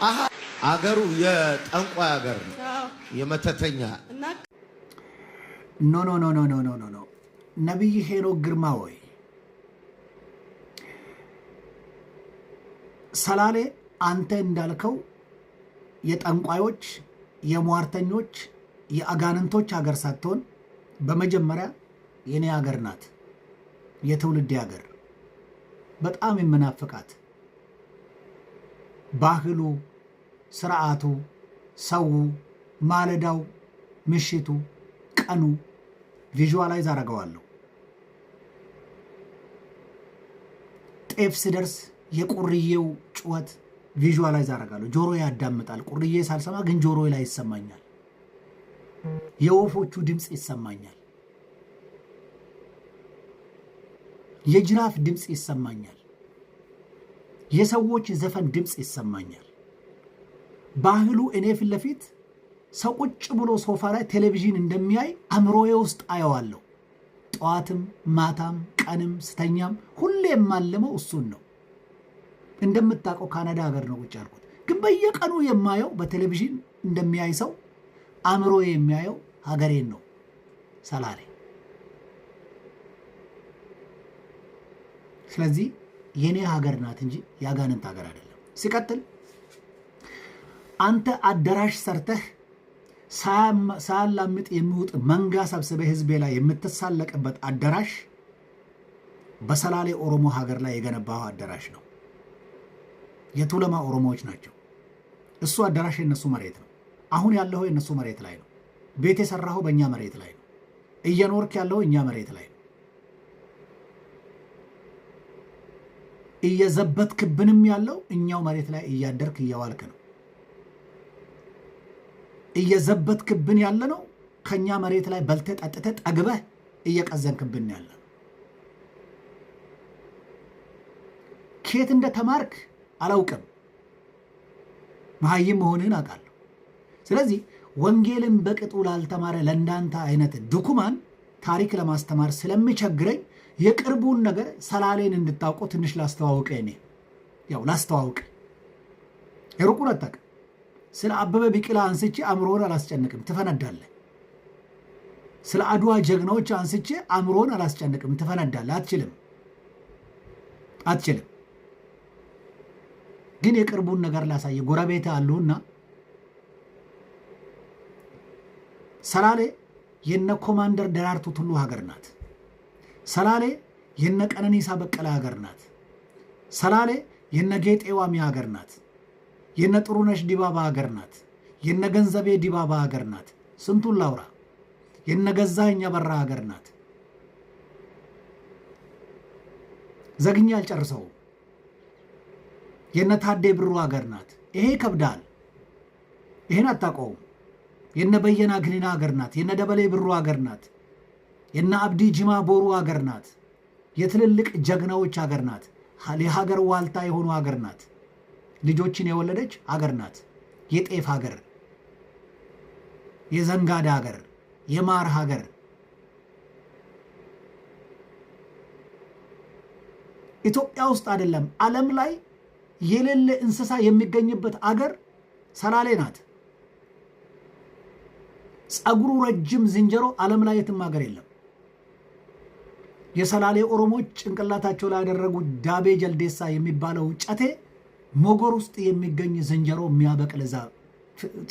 አሃ አገሩ የጠንቋይ አገር ነው፣ የመተተኛ ኖ ኖ ኖ ኖ ኖ ኖ ኖ ነብይ ሄኖክ ግርማ ወይ ሰላሌ አንተ እንዳልከው የጠንቋዮች የሟርተኞች የአጋንንቶች ሀገር ሳትሆን በመጀመሪያ የኔ ሀገር ናት። የትውልድ ሀገር በጣም የምናፍቃት ባህሉ፣ ስርዓቱ፣ ሰው፣ ማለዳው፣ ምሽቱ፣ ቀኑ ቪዥዋላይዝ አደርገዋለሁ። ጤፍ ሲደርስ የቁርዬው ጩኸት ቪዥዋላይዝ አደርጋለሁ። ጆሮዬ ያዳምጣል። ቁርዬ ሳልሰማ ግን ጆሮዬ ላይ ይሰማኛል። የወፎቹ ድምፅ ይሰማኛል። የጅራፍ ድምፅ ይሰማኛል። የሰዎች ዘፈን ድምፅ ይሰማኛል። ባህሉ እኔ ፊት ለፊት ሰው ቁጭ ብሎ ሶፋ ላይ ቴሌቪዥን እንደሚያይ አእምሮዬ ውስጥ አየዋለሁ። ጠዋትም ማታም ቀንም ስተኛም ሁሌ የማልመው እሱን ነው። እንደምታውቀው ካናዳ ሀገር ነው ቁጭ ያልኩት፣ ግን በየቀኑ የማየው በቴሌቪዥን እንደሚያይ ሰው አእምሮዬ የሚያየው ሀገሬን ነው፣ ሰላሌ። ስለዚህ የኔ ሀገር ናት እንጂ የአጋንንት ሀገር አይደለም። ሲቀጥል አንተ አዳራሽ ሰርተህ ሳያላምጥ የሚውጥ መንጋ ሰብስበህ ህዝቤ ላይ የምትሳለቅበት አዳራሽ በሰላሌ ኦሮሞ ሀገር ላይ የገነባው አዳራሽ ነው። የቱለማ ኦሮሞዎች ናቸው። እሱ አዳራሽ የነሱ መሬት ነው። አሁን ያለው የነሱ መሬት ላይ ነው። ቤት የሰራው በእኛ መሬት ላይ ነው። እየኖርክ ያለው እኛ መሬት ላይ ነው። እየዘበትክብንም ያለው እኛው መሬት ላይ እያደርክ እየዋልክ ነው። እየዘበትክብን ያለ ነው ከኛ መሬት ላይ በልተህ ጠጥተህ ጠግበህ እየቀዘንክብን ያለ ነው። ከየት እንደተማርክ አላውቅም። መሀይም መሆንህን አውቃለሁ። ስለዚህ ወንጌልን በቅጡ ላልተማረ ለእንዳንተ አይነት ድኩማን ታሪክ ለማስተማር ስለሚቸግረኝ የቅርቡን ነገር ሰላሌን እንድታውቁ ትንሽ ላስተዋውቅ። እኔ ያው ላስተዋውቅ፣ የሩቁን አታውቅም። ስለ አበበ ቢቂላ አንስቼ አእምሮን አላስጨንቅም፣ ትፈነዳለህ። ስለ አድዋ ጀግናዎች አንስቼ አእምሮን አላስጨንቅም፣ ትፈነዳለህ። አትችልም። ግን የቅርቡን ነገር ላሳየ። ጎረቤት አሉና ሰላሌ የነ ኮማንደር ደራርቱ ቱሉ ሀገር ናት። ሰላሌ የነ ቀነኒሳ በቀለ ሀገር ናት። ሰላሌ የነ ጌጤ ዋሚ ሀገር ናት። የነ ጥሩነሽ ዲባባ ሀገር ናት። የነ ገንዘቤ ዲባባ ሀገር ናት። ስንቱን ላውራ? የነ ገዛኸኝ አበራ ሀገር ናት። ዘግኛ አልጨርሰውም። የነ ታዴ ብሩ ሀገር ናት። ይሄ ከብዳል። ይሄን አታውቀውም። የነ በየና ግሊና ሀገር ናት። የነ ደበሌ ብሩ ሀገር ናት። የነ አብዲ ጅማ ቦሩ ሀገር ናት። የትልልቅ ጀግናዎች ሀገር ናት። የሀገር ዋልታ የሆኑ ሀገር ናት። ልጆችን የወለደች ሀገር ናት። የጤፍ ሀገር፣ የዘንጋዳ ሀገር፣ የማር ሀገር፣ ኢትዮጵያ ውስጥ አይደለም ዓለም ላይ የሌለ እንስሳ የሚገኝበት አገር ሰላሌ ናት። ጸጉሩ ረጅም ዝንጀሮ ዓለም ላይ የትም ሀገር የለም። የሰላሌ ኦሮሞች ጭንቅላታቸው ላይ ያደረጉት ዳቤ ጀልዴሳ የሚባለው ጨቴ ሞጎር ውስጥ የሚገኝ ዝንጀሮ የሚያበቅል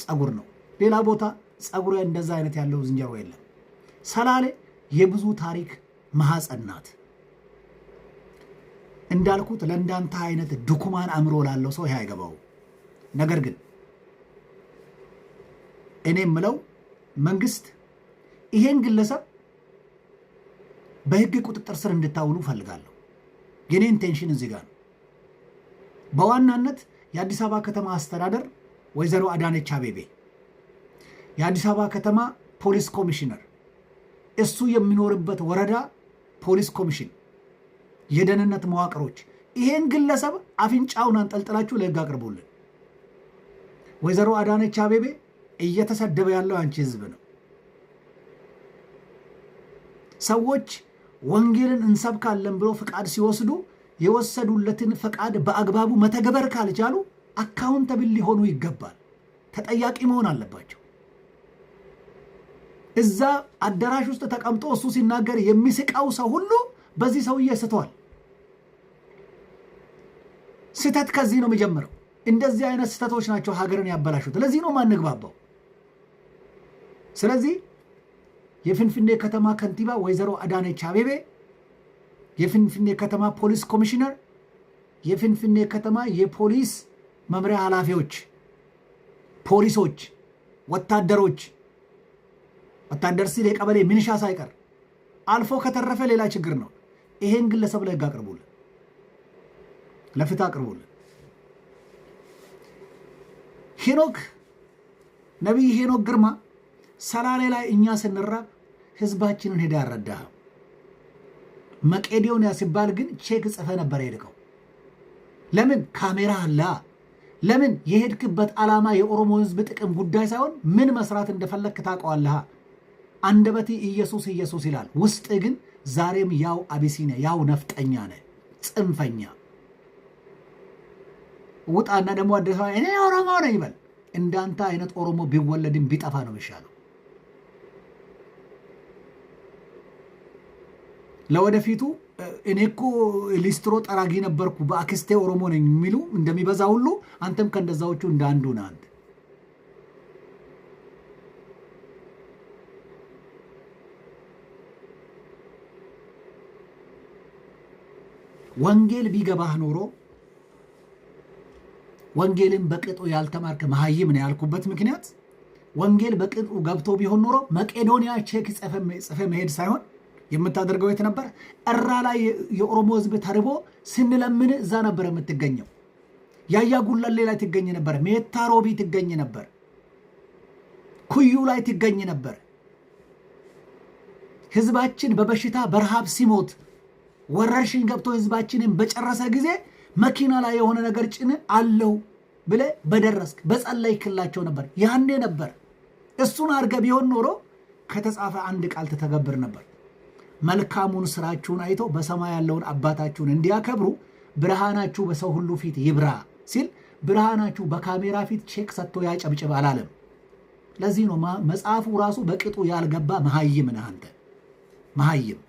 ጸጉር ነው። ሌላ ቦታ ጸጉሩ እንደዛ አይነት ያለው ዝንጀሮ የለም። ሰላሌ የብዙ ታሪክ ማህፀን ናት። እንዳልኩት ለእንዳንተ አይነት ድኩማን አእምሮ ላለው ሰው ይሄ አይገባው። ነገር ግን እኔ የምለው መንግስት ይሄን ግለሰብ በህግ ቁጥጥር ስር እንድታውሉ ፈልጋለሁ። የኔ ኢንቴንሽን እዚህ ጋር ነው። በዋናነት የአዲስ አበባ ከተማ አስተዳደር ወይዘሮ አዳነች አቤቤ፣ የአዲስ አበባ ከተማ ፖሊስ ኮሚሽነር፣ እሱ የሚኖርበት ወረዳ ፖሊስ ኮሚሽን፣ የደህንነት መዋቅሮች ይሄን ግለሰብ አፍንጫውን አንጠልጥላችሁ ለህግ አቅርቡልን። ወይዘሮ አዳነች አቤቤ እየተሰደበ ያለው አንቺ ህዝብ ነው። ሰዎች ወንጌልን እንሰብካለን ብሎ ፍቃድ ሲወስዱ የወሰዱለትን ፍቃድ በአግባቡ መተግበር ካልቻሉ አካውንተብል ሊሆኑ ይገባል። ተጠያቂ መሆን አለባቸው። እዛ አዳራሽ ውስጥ ተቀምጦ እሱ ሲናገር የሚስቃው ሰው ሁሉ በዚህ ሰውዬ ስተዋል። ስተት ከዚህ ነው የሚጀምረው። እንደዚህ አይነት ስተቶች ናቸው ሀገርን ያበላሹት። ለዚህ ነው ማንግባባው። ስለዚህ የፍንፍኔ ከተማ ከንቲባ ወይዘሮ አዳነች አቤቤ፣ የፍንፍኔ ከተማ ፖሊስ ኮሚሽነር፣ የፍንፍኔ ከተማ የፖሊስ መምሪያ ኃላፊዎች፣ ፖሊሶች፣ ወታደሮች፣ ወታደር ሲል የቀበሌ ሚኒሻ ሳይቀር አልፎ ከተረፈ ሌላ ችግር ነው። ይሄን ግለሰብ ለህግ አቅርቡልን፣ ለፍትህ አቅርቡልን። ነቢይ ሄኖክ ግርማ ሰላሌ ላይ እኛ ስንራብ ህዝባችንን ሄዳ ያረዳህ መቄዶንያ ሲባል ግን ቼክ ጽፈ ነበር ሄድከው። ለምን? ካሜራ አለ። ለምን? የሄድክበት ዓላማ የኦሮሞ ህዝብ ጥቅም ጉዳይ ሳይሆን ምን መስራት እንደፈለክ ታውቀዋለህ። አንደበቴ ኢየሱስ ኢየሱስ ይላል፣ ውስጥ ግን ዛሬም ያው አቢሲኒያ፣ ያው ነፍጠኛ ነህ፣ ጽንፈኛ። ውጣና ደግሞ አዲስ አበባ እኔ ኦሮሞ ነኝ ይበል። እንዳንተ አይነት ኦሮሞ ቢወለድም ቢጠፋ ነው የሚሻለው። ለወደፊቱ እኔ እኮ ሊስትሮ ጠራጊ ነበርኩ በአክስቴ ኦሮሞ ነኝ የሚሉ እንደሚበዛ ሁሉ አንተም ከእንደዛዎቹ እንደ አንዱ ነህ። አንተ ወንጌል ቢገባህ ኖሮ ወንጌልን በቅጡ ያልተማርክ መሃይም ነው ያልኩበት ምክንያት ወንጌል በቅጡ ገብቶ ቢሆን ኖሮ መቄዶንያ ቼክ ጽፈ መሄድ ሳይሆን የምታደርገው የት ነበር? እራ ላይ የኦሮሞ ህዝብ ተርቦ ስንለምን እዛ ነበር የምትገኘው። ያያ ጉላሌ ላይ ትገኝ ነበር፣ ሜታ ሮቢ ትገኝ ነበር፣ ኩዩ ላይ ትገኝ ነበር። ህዝባችን በበሽታ በረሃብ ሲሞት ወረርሽኝ ገብቶ ህዝባችንን በጨረሰ ጊዜ መኪና ላይ የሆነ ነገር ጭን አለው ብለ በደረስክ በጸለይክላቸው ነበር። ያኔ ነበር እሱን አድርገህ ቢሆን ኖሮ ከተጻፈ አንድ ቃል ተተገብር ነበር። መልካሙን ስራችሁን አይተው በሰማይ ያለውን አባታችሁን እንዲያከብሩ ብርሃናችሁ በሰው ሁሉ ፊት ይብራ ሲል ብርሃናችሁ በካሜራ ፊት ቼክ ሰጥቶ ያጨብጭብ አላለም። ለዚህ ነው መጽሐፉ ራሱ በቅጡ ያልገባ መሃይም ነህ አንተ መሃይም።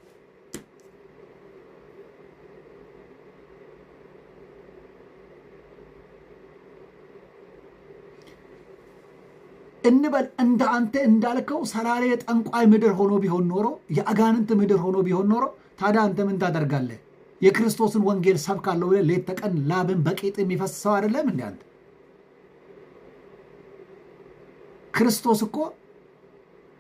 እንበል እንደ አንተ እንዳልከው ሰላሌ ጠንቋይ ምድር ሆኖ ቢሆን ኖሮ የአጋንንት ምድር ሆኖ ቢሆን ኖሮ ታዲያ አንተ ምን ታደርጋለህ? የክርስቶስን ወንጌል ሰብካለሁ ብለህ ሌት ተቀን ላብን በቂጥ የሚፈስሰው አይደለም እንዴ አንተ? ክርስቶስ እኮ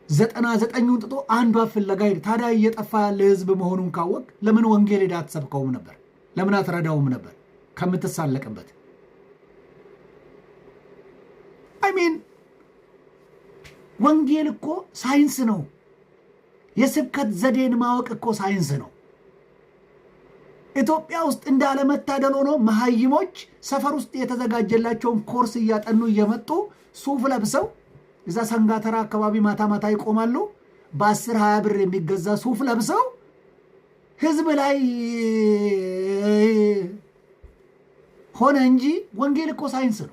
99ን ጥጦ አንዷ ፍለጋ ሄደ። ታዲያ እየጠፋ ያለ ህዝብ መሆኑን ካወቅ ለምን ወንጌል ሄዳ አትሰብከውም ነበር? ለምን አትረዳውም ነበር ከምትሳለቅበት? አይ ወንጌል እኮ ሳይንስ ነው። የስብከት ዘዴን ማወቅ እኮ ሳይንስ ነው። ኢትዮጵያ ውስጥ እንዳለመታደል ሆኖ መሃይሞች ሰፈር ውስጥ የተዘጋጀላቸውን ኮርስ እያጠኑ እየመጡ ሱፍ ለብሰው እዛ ሰንጋተራ አካባቢ ማታ ማታ ይቆማሉ። በ10-20 ብር የሚገዛ ሱፍ ለብሰው ህዝብ ላይ ሆነ እንጂ ወንጌል እኮ ሳይንስ ነው።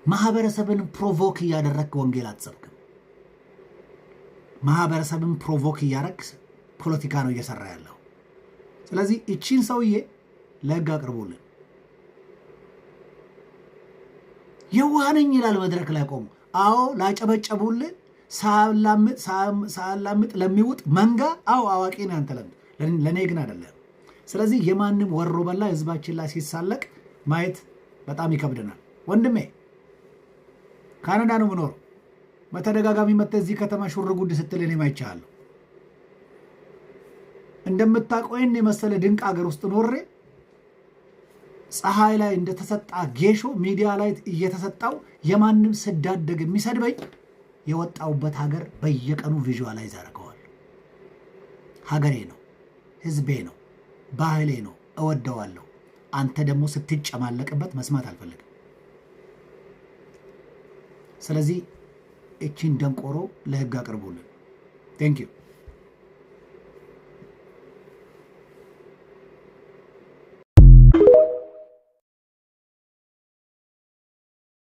ማህበረሰብን ፕሮቮክ እያደረግክ ወንጌል አትሰብክም። ማህበረሰብን ፕሮቮክ እያደረግ ፖለቲካ ነው እየሰራ ያለው። ስለዚህ እቺን ሰውዬ ለህግ አቅርቡልን። የዋህነኝ ይላል መድረክ ላይ ቆሙ። አዎ ላጨበጨቡልን ሳላምጥ ለሚውጥ መንጋ አዎ አዋቂ ነህ አንተ፣ ለእኔ ግን አይደለም። ስለዚህ የማንም ወሮ በላ ህዝባችን ላይ ሲሳለቅ ማየት በጣም ይከብደናል ወንድሜ። ካናዳ ነው የምኖረው። በተደጋጋሚ መጥተህ እዚህ ከተማ ሹር ጉድ ስትል እኔም አይቻለሁ። እንደምታውቀው የመሰለ ድንቅ ሀገር ውስጥ ኖሬ ፀሐይ ላይ እንደተሰጣ ጌሾ ሚዲያ ላይ እየተሰጣው የማንም ስዳደግ የሚሰድበኝ የወጣውበት ሀገር በየቀኑ ቪዥዋላይዝ አደርገዋለሁ። ሀገሬ ነው፣ ህዝቤ ነው፣ ባህሌ ነው፣ እወደዋለሁ። አንተ ደግሞ ስትጨማለቅበት መስማት አልፈልግም። ስለዚህ እቺን ደንቆሮ ለህግ አቅርቡልን። ቴንክ ዩ